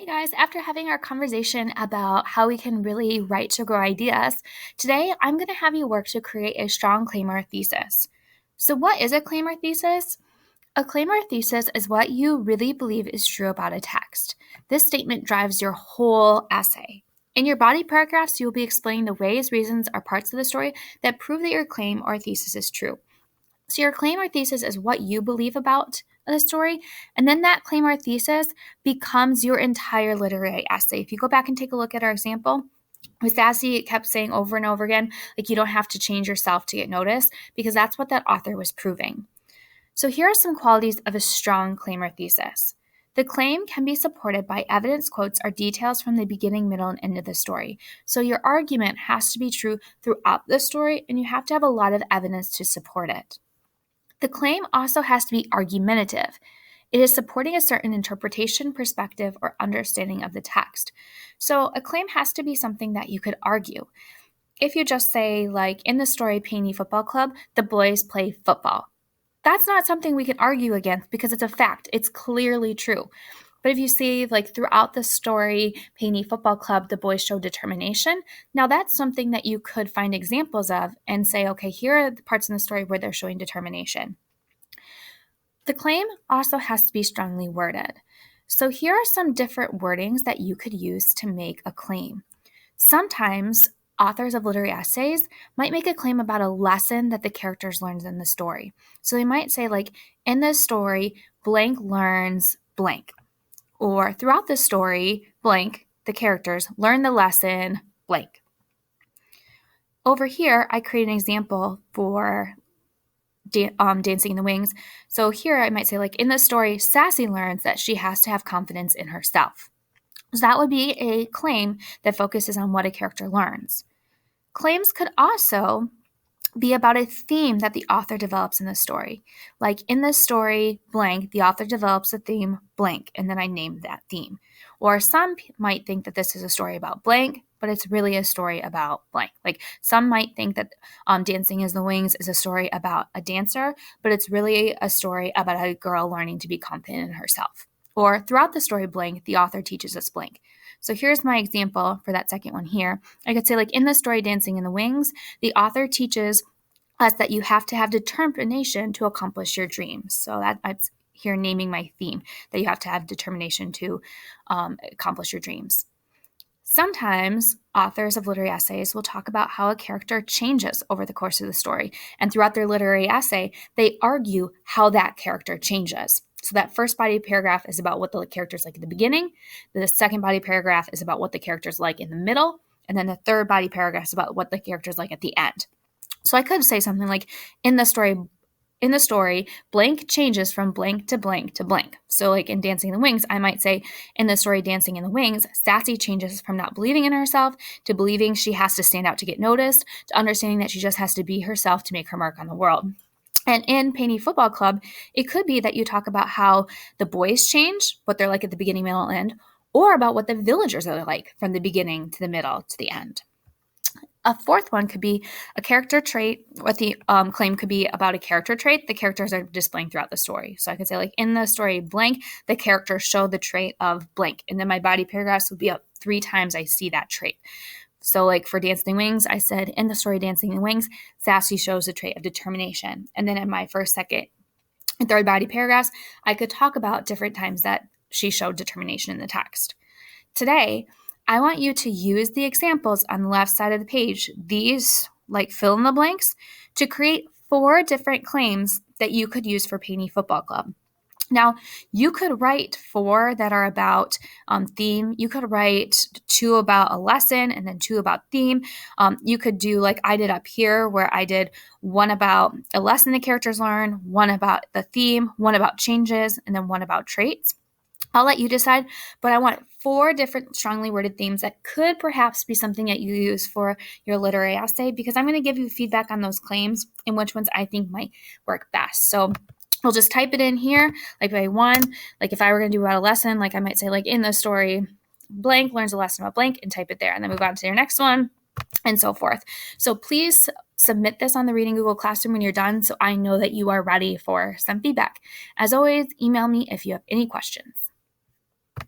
Hey guys, after having our conversation about how we can really write to grow ideas, today I'm going to have you work to create a strong claim or thesis. So, what is a claim or thesis? A claim or thesis is what you really believe is true about a text. This statement drives your whole essay. In your body paragraphs, you will be explaining the ways, reasons, or parts of the story that prove that your claim or thesis is true. So your claim or thesis is what you believe about the story, and then that claim or thesis becomes your entire literary essay. If you go back and take a look at our example, with Sassy, it kept saying over and over again, like you don't have to change yourself to get noticed, because that's what that author was proving. So here are some qualities of a strong claim or thesis. The claim can be supported by evidence, quotes, or details from the beginning, middle, and end of the story. So your argument has to be true throughout the story, and you have to have a lot of evidence to support it. The claim also has to be argumentative. It is supporting a certain interpretation, perspective, or understanding of the text. So a claim has to be something that you could argue. If you just say, like, in the story Painey Football Club, the boys play football. That's not something we can argue against because it's a fact. It's clearly true. But if you see, like, throughout the story, Painey Football Club, the boys show determination, now that's something that you could find examples of and say, okay, here are the parts in the story where they're showing determination. The claim also has to be strongly worded. So here are some different wordings that you could use to make a claim. Sometimes authors of literary essays might make a claim about a lesson that the characters learned in the story. So they might say, like, in this story, blank learns blank. Or throughout the story, blank, the characters learn the lesson blank. Over here, I create an example for Dancing in the Wings. So here I might say, like, in the story, Sassy learns that she has to have confidence in herself. So that would be a claim that focuses on what a character learns. Claims could also be about a theme that the author develops in the story. Like, in the story blank, the author develops a theme blank, and then I name that theme. Or some might think that this is a story about blank, but it's really a story about blank. Like, some might think that Dancing in the Wings is a story about a dancer, but it's really a story about a girl learning to be confident in herself. Or throughout the story blank, the author teaches us blank. So here's my example for that second one here. I could say, like, in the story Dancing in the Wings, the author teaches us that you have to have determination to accomplish your dreams. So I'm here naming my theme, that you have to have determination to accomplish your dreams. Sometimes authors of literary essays will talk about how a character changes over the course of the story. And throughout their literary essay, they argue how that character changes. So that first body paragraph is about what the character's like at the beginning. The second body paragraph is about what the character's like in the middle. And then the third body paragraph is about what the character's like at the end. So I could say something like, in the story, blank changes from blank to blank to blank. So, like, in Dancing in the Wings, I might say, in the story Dancing in the Wings, Sassy changes from not believing in herself to believing she has to stand out to get noticed, to understanding that she just has to be herself to make her mark on the world. And in Painey Football Club, it could be that you talk about how the boys change, what they're like at the beginning, middle, and end, or about what the villagers are like from the beginning to the middle to the end. A fourth one could be a character trait. What the claim could be about a character trait the characters are displaying throughout the story. So I could say, like, in the story blank, the characters show the trait of blank. And then my body paragraphs would be up 3 times I see that trait. So, like, for Dancing in the Wings, I said, in the story Dancing in the Wings, Sassy shows the trait of determination. And then in my first, second, and third body paragraphs, I could talk about different times that she showed determination in the text. Today, I want you to use the examples on the left side of the page, these, like, fill in the blanks, to create 4 different claims that you could use for Painey Football Club. Now, you could write 4 that are about theme. You could write 2 about a lesson and then 2 about theme. You could do like I did up here, where I did 1 about a lesson the characters learn, 1 about the theme, 1 about changes, and then 1 about traits. I'll let you decide, but I want 4 different strongly worded themes that could perhaps be something that you use for your literary essay, because I'm going to give you feedback on those claims and which ones I think might work best. So we'll just type it in here, like by 1. Like, if I were going to do about a lesson, like, I might say, like, in the story, blank learns a lesson about blank, and type it there, and then move on to your next one, and so forth. So please submit this on the Reading Google Classroom when you're done, so I know that you are ready for some feedback. As always, email me if you have any questions.